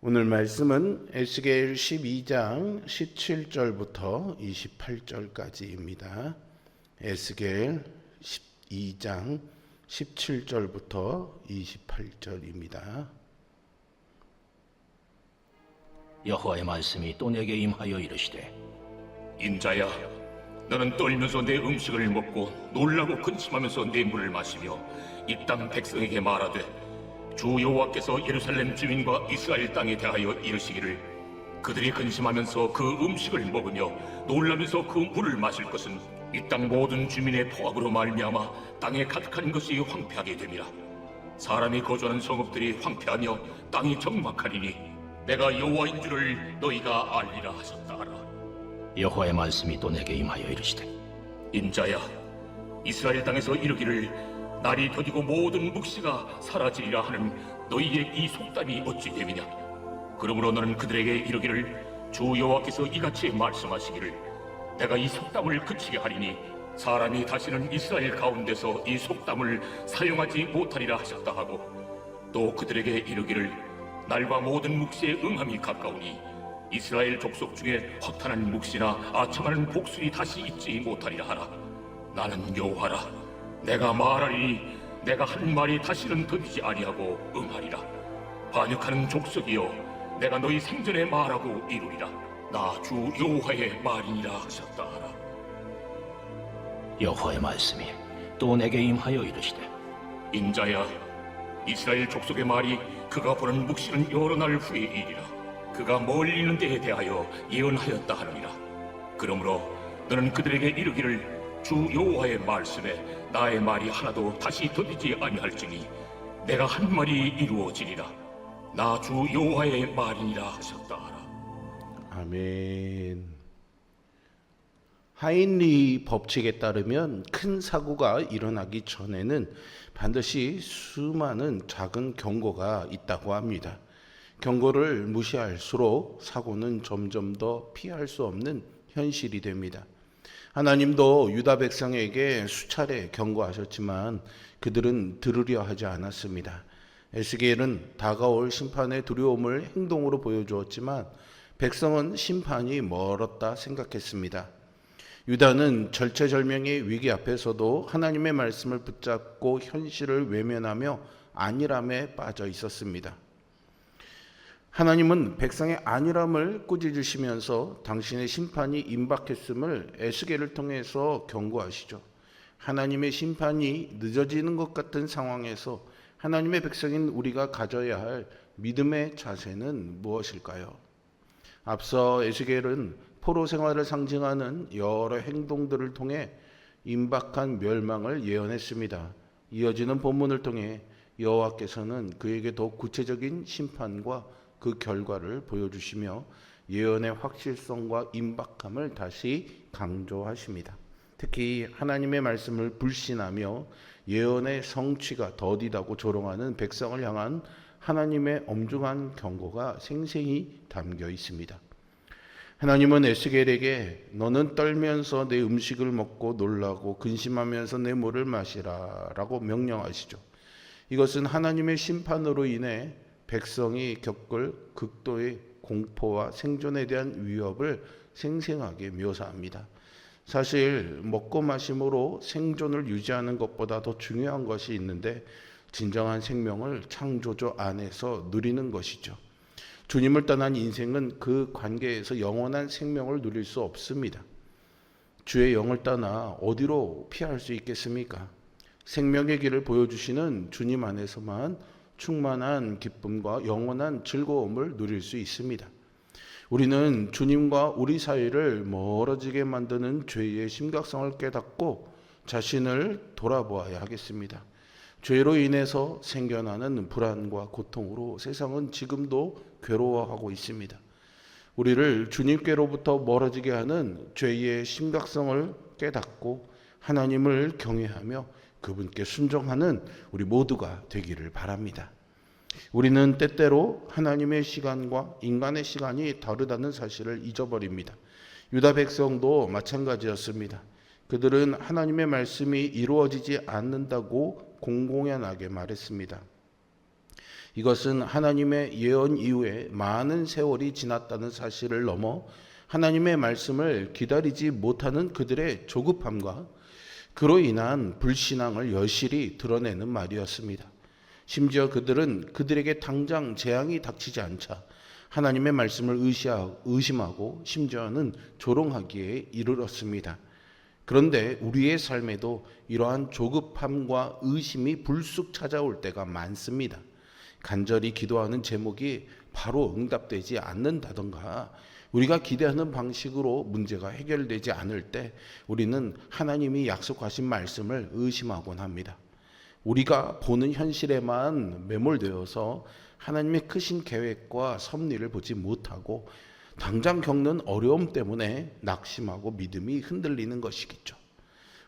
오늘 말씀은 에스겔 12장 17절부터 28절까지입니다. 에스겔 12장 17절부터 28절입니다. 여호와의 말씀이 또 내게 임하여 이르시되, 인자야, 너는 떨면서 내 음식을 먹고 놀라고 근심하면서 내 물을 마시며 이 땅 백성에게 말하되, 주 여호와께서 예루살렘 주민과 이스라엘 땅에 대하여 이르시기를, 그들이 근심하면서 그 음식을 먹으며 놀라면서 그 물을 마실 것은 이 땅 모든 주민의 포악으로 말미암아 땅에 가득한 것이 황폐하게 됨이라. 사람이 거주하는 성읍들이 황폐하며 땅이 적막하리니 내가 여호와인 줄을 너희가 알리라 하셨다 하라. 여호와의 말씀이 또 내게 임하여 이르시되, 인자야, 이스라엘 땅에서 이르기를 날이 더디고 모든 묵시가 사라지리라 하는 너희의 이 속담이 어찌 됨이냐. 그러므로 너는 그들에게 이르기를, 주 여호와께서 이같이 말씀하시기를, 내가 이 속담을 그치게 하리니 사람이 다시는 이스라엘 가운데서 이 속담을 사용하지 못하리라 하셨다 하고, 또 그들에게 이르기를, 날과 모든 묵시의 응함이 가까우니 이스라엘 족속 중에 허탄한 묵시나 아첨하는 복술이 다시 있지 못하리라 하라. 나는 여호와라. 내가 말하리니 내가 한 말이 다시는 더디지 아니하고 응하리라. 반역하는 족속이여, 내가 너희 생전에 말하고 이루리라. 나 주 여호와의 말이니라 하셨다 하라. 여호와의 말씀이 또 내게 임하여 이르시되, 인자야, 이스라엘 족속의 말이 그가 보는 묵시는 여러 날 후의 일이라. 그가 멀리 있는 데에 대하여 예언하였다 하느니라. 그러므로 너는 그들에게 이르기를, 주 여호와의 말씀에 나의 말이 하나도 다시 더디지 아니할지니 내가 한 말이 이루어지리라. 나 주 여호와의 말이니라 하셨다 하라. 아멘. 하인리 법칙에 따르면 큰 사고가 일어나기 전에는 반드시 수많은 작은 경고가 있다고 합니다. 경고를 무시할수록 사고는 점점 더 피할 수 없는 현실이 됩니다. 하나님도 유다 백성에게 수차례 경고하셨지만 그들은 들으려 하지 않았습니다. 에스겔은 다가올 심판의 두려움을 행동으로 보여주었지만 백성은 심판이 멀었다 생각했습니다. 유다는 절체절명의 위기 앞에서도 하나님의 말씀을 붙잡고 현실을 외면하며 안일함에 빠져 있었습니다. 하나님은 백성의 안일함을 꾸짖으시면서 당신의 심판이 임박했음을 에스겔을 통해서 경고하시죠. 하나님의 심판이 늦어지는 것 같은 상황에서 하나님의 백성인 우리가 가져야 할 믿음의 자세는 무엇일까요? 앞서 에스겔은 포로 생활을 상징하는 여러 행동들을 통해 임박한 멸망을 예언했습니다. 이어지는 본문을 통해 여호와께서는 그에게 더 구체적인 심판과 그 결과를 보여주시며 예언의 확실성과 임박함을 다시 강조하십니다. 특히 하나님의 말씀을 불신하며 예언의 성취가 더디다고 조롱하는 백성을 향한 하나님의 엄중한 경고가 생생히 담겨 있습니다. 하나님은 에스겔에게 너는 떨면서 내 음식을 먹고 놀라고 근심하면서 내 물을 마시라 라고 명령하시죠. 이것은 하나님의 심판으로 인해 백성이 겪을 극도의 공포와 생존에 대한 위협을 생생하게 묘사합니다. 사실 먹고 마심으로 생존을 유지하는 것보다 더 중요한 것이 있는데 진정한 생명을 창조주 안에서 누리는 것이죠. 주님을 떠난 인생은 그 관계에서 영원한 생명을 누릴 수 없습니다. 주의 영을 떠나 어디로 피할 수 있겠습니까? 생명의 길을 보여주시는 주님 안에서만 충만한 기쁨과 영원한 즐거움을 누릴 수 있습니다. 우리는 주님과 우리 사이를 멀어지게 만드는 죄의 심각성을 깨닫고 자신을 돌아보아야 하겠습니다. 죄로 인해서 생겨나는 불안과 고통으로 세상은 지금도 괴로워하고 있습니다. 우리를 주님께로부터 멀어지게 하는 죄의 심각성을 깨닫고 하나님을 경외하며 그분께 순종하는 우리 모두가 되기를 바랍니다. 우리는 때때로 하나님의 시간과 인간의 시간이 다르다는 사실을 잊어버립니다. 유다 백성도 마찬가지였습니다. 그들은 하나님의 말씀이 이루어지지 않는다고 공공연하게 말했습니다. 이것은 하나님의 예언 이후에 많은 세월이 지났다는 사실을 넘어 하나님의 말씀을 기다리지 못하는 그들의 조급함과 그로 인한 불신앙을 여실히 드러내는 말이었습니다. 심지어 그들은 그들에게 당장 재앙이 닥치지 않자 하나님의 말씀을 의심하고 심지어는 조롱하기에 이르렀습니다. 그런데 우리의 삶에도 이러한 조급함과 의심이 불쑥 찾아올 때가 많습니다. 간절히 기도하는 제목이 바로 응답되지 않는다던가 우리가 기대하는 방식으로 문제가 해결되지 않을 때 우리는 하나님이 약속하신 말씀을 의심하곤 합니다. 우리가 보는 현실에만 매몰되어서 하나님의 크신 계획과 섭리를 보지 못하고 당장 겪는 어려움 때문에 낙심하고 믿음이 흔들리는 것이겠죠.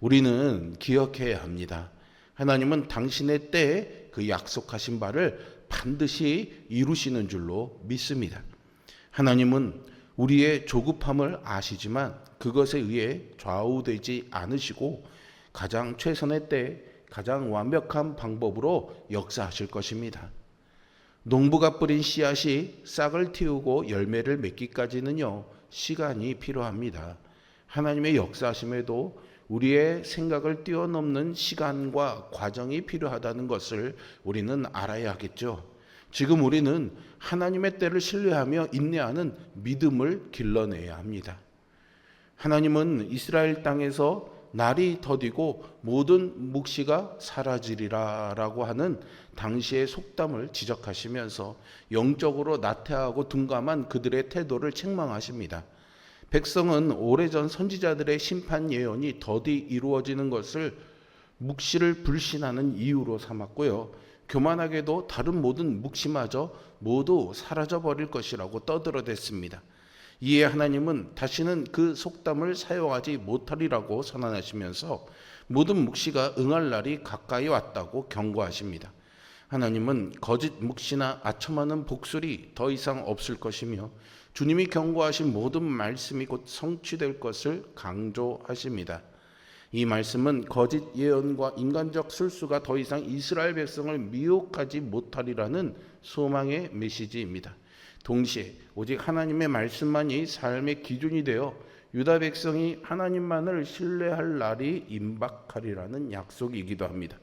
우리는 기억해야 합니다. 하나님은 당신의 때에 그 약속하신 바를 반드시 이루시는 줄로 믿습니다. 하나님은 우리의 조급함을 아시지만 그것에 의해 좌우되지 않으시고 가장 최선의 때 가장 완벽한 방법으로 역사하실 것입니다. 농부가 뿌린 씨앗이 싹을 틔우고 열매를 맺기까지는요, 시간이 필요합니다. 하나님의 역사하심에도 우리의 생각을 뛰어넘는 시간과 과정이 필요하다는 것을 우리는 알아야 하겠죠. 지금 우리는 하나님의 때를 신뢰하며 인내하는 믿음을 길러내야 합니다. 하나님은 이스라엘 땅에서 날이 더디고 모든 묵시가 사라지리라 라고 하는 당시의 속담을 지적하시면서 영적으로 나태하고 둔감한 그들의 태도를 책망하십니다. 백성은 오래전 선지자들의 심판 예언이 더디 이루어지는 것을 묵시를 불신하는 이유로 삼았고요. 교만하게도 다른 모든 묵시마저 모두 사라져버릴 것이라고 떠들어댔습니다. 이에 하나님은 다시는 그 속담을 사용하지 못하리라고 선언하시면서 모든 묵시가 응할 날이 가까이 왔다고 경고하십니다. 하나님은 거짓 묵시나 아첨하는 복술이 더 이상 없을 것이며 주님이 경고하신 모든 말씀이 곧 성취될 것을 강조하십니다. 이 말씀은 거짓 예언과 인간적 술수가 더 이상 이스라엘 백성을 미혹하지 못하리라는 소망의 메시지입니다. 동시에 오직 하나님의 말씀만이 삶의 기준이 되어 유다 백성이 하나님만을 신뢰할 날이 임박하리라는 약속이기도 합니다.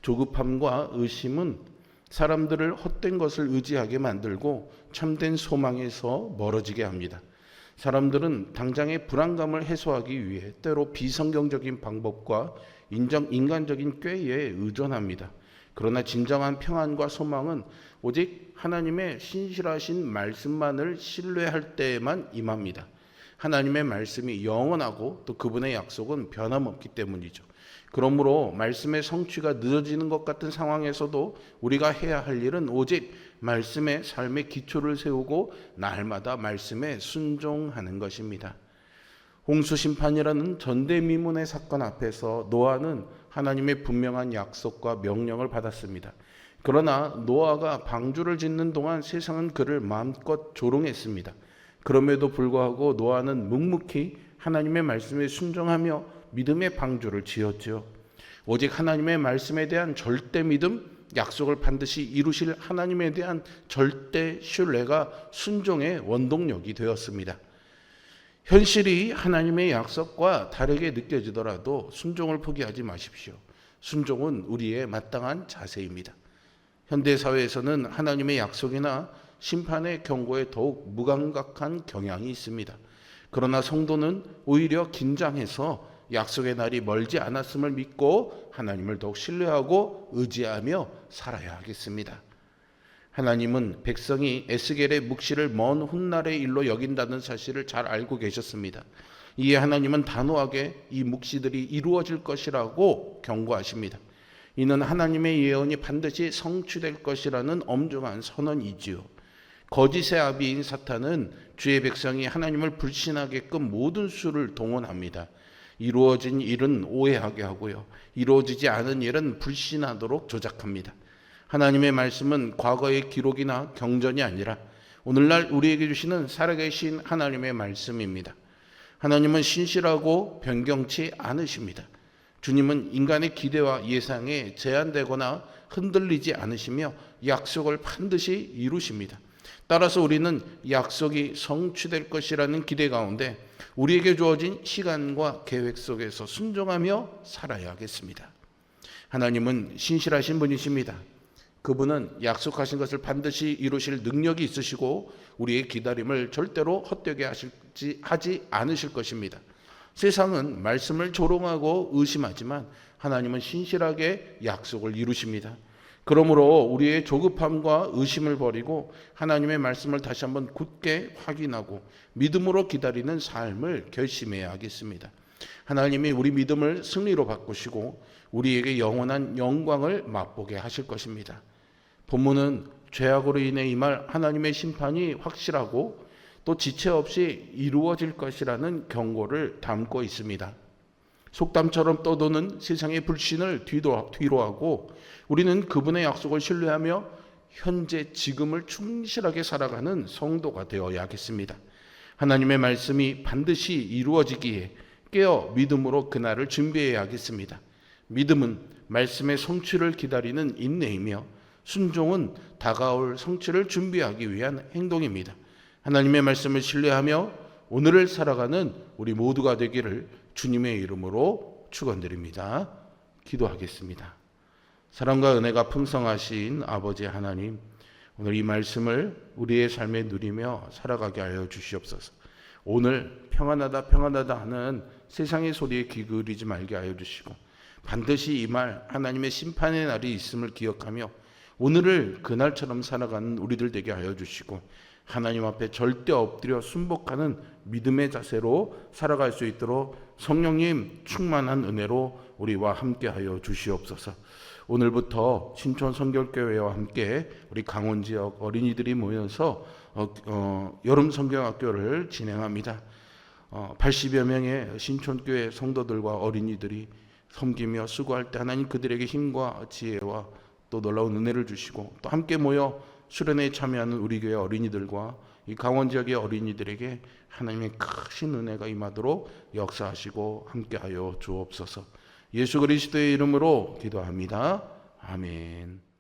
조급함과 의심은 사람들을 헛된 것을 의지하게 만들고 참된 소망에서 멀어지게 합니다. 사람들은 당장의 불안감을 해소하기 위해 때로 비성경적인 방법과 인간적인 꾀에 의존합니다. 그러나 진정한 평안과 소망은 오직 하나님의 신실하신 말씀만을 신뢰할 때에만 임합니다. 하나님의 말씀이 영원하고 또 그분의 약속은 변함없기 때문이죠. 그러므로 말씀의 성취가 늦어지는 것 같은 상황에서도 우리가 해야 할 일은 오직 말씀의 삶의 기초를 세우고 날마다 말씀에 순종하는 것입니다. 홍수 심판이라는 전대미문의 사건 앞에서 노아는 하나님의 분명한 약속과 명령을 받았습니다. 그러나 노아가 방주를 짓는 동안 세상은 그를 마음껏 조롱했습니다. 그럼에도 불구하고 노아는 묵묵히 하나님의 말씀에 순종하며 믿음의 방주를 지었죠. 오직 하나님의 말씀에 대한 절대 믿음, 약속을 반드시 이루실 하나님에 대한 절대 신뢰가 순종의 원동력이 되었습니다. 현실이 하나님의 약속과 다르게 느껴지더라도 순종을 포기하지 마십시오. 순종은 우리의 마땅한 자세입니다. 현대사회에서는 하나님의 약속이나 심판의 경고에 더욱 무감각한 경향이 있습니다. 그러나 성도는 오히려 긴장해서 약속의 날이 멀지 않았음을 믿고 하나님을 더욱 신뢰하고 의지하며 살아야 하겠습니다. 하나님은 백성이 에스겔의 묵시를 먼 훗날의 일로 여긴다는 사실을 잘 알고 계셨습니다. 이에 하나님은 단호하게 이 묵시들이 이루어질 것이라고 경고하십니다. 이는 하나님의 예언이 반드시 성취될 것이라는 엄중한 선언이지요. 거짓의 아비인 사탄은 주의 백성이 하나님을 불신하게끔 모든 수를 동원합니다. 이루어진 일은 오해하게 하고요. 이루어지지 않은 일은 불신하도록 조작합니다. 하나님의 말씀은 과거의 기록이나 경전이 아니라 오늘날 우리에게 주시는 살아계신 하나님의 말씀입니다. 하나님은 신실하고 변경치 않으십니다. 주님은 인간의 기대와 예상에 제한되거나 흔들리지 않으시며 약속을 반드시 이루십니다. 따라서 우리는 약속이 성취될 것이라는 기대 가운데 우리에게 주어진 시간과 계획 속에서 순종하며 살아야겠습니다. 하나님은 신실하신 분이십니다. 그분은 약속하신 것을 반드시 이루실 능력이 있으시고 우리의 기다림을 절대로 헛되게 하지 않으실 것입니다. 세상은 말씀을 조롱하고 의심하지만 하나님은 신실하게 약속을 이루십니다. 그러므로 우리의 조급함과 의심을 버리고 하나님의 말씀을 다시 한번 굳게 확인하고 믿음으로 기다리는 삶을 결심해야 하겠습니다. 하나님이 우리 믿음을 승리로 바꾸시고 우리에게 영원한 영광을 맛보게 하실 것입니다. 본문은 죄악으로 인해 임할 하나님의 심판이 확실하고 또 지체 없이 이루어질 것이라는 경고를 담고 있습니다. 속담처럼 떠도는 세상의 불신을 뒤로하고 우리는 그분의 약속을 신뢰하며 현재 지금을 충실하게 살아가는 성도가 되어야겠습니다. 하나님의 말씀이 반드시 이루어지기에 깨어 믿음으로 그날을 준비해야겠습니다. 믿음은 말씀의 성취를 기다리는 인내이며 순종은 다가올 성취를 준비하기 위한 행동입니다. 하나님의 말씀을 신뢰하며 오늘을 살아가는 우리 모두가 되기를 주님의 이름으로 축원드립니다. 기도하겠습니다. 사랑과 은혜가 풍성하신 아버지 하나님, 오늘 이 말씀을 우리의 삶에 누리며 살아가게 하여 주시옵소서. 오늘 평안하다 평안하다 하는 세상의 소리에 귀 기울이지 말게 하여 주시고 반드시 이 말 하나님의 심판의 날이 있음을 기억하며 오늘을 그날처럼 살아가는 우리들 되게 하여 주시고 하나님 앞에 절대 엎드려 순복하는 믿음의 자세로 살아갈 수 있도록 성령님 충만한 은혜로 우리와 함께 하여 주시옵소서. 오늘부터 신촌 성결교회와 함께 우리 강원 지역 어린이들이 모여서 여름 성경학교를 진행합니다. 80여 명의 신촌교회 성도들과 어린이들이 섬기며 수고할 때 하나님 그들에게 힘과 지혜와 또 놀라운 은혜를 주시고 또 함께 모여 수련회에 참여하는 우리 교회 어린이들과 이 강원 지역의 어린이들에게 하나님의 크신 은혜가 임하도록 역사하시고 함께하여 주옵소서. 예수 그리스도의 이름으로 기도합니다. 아멘.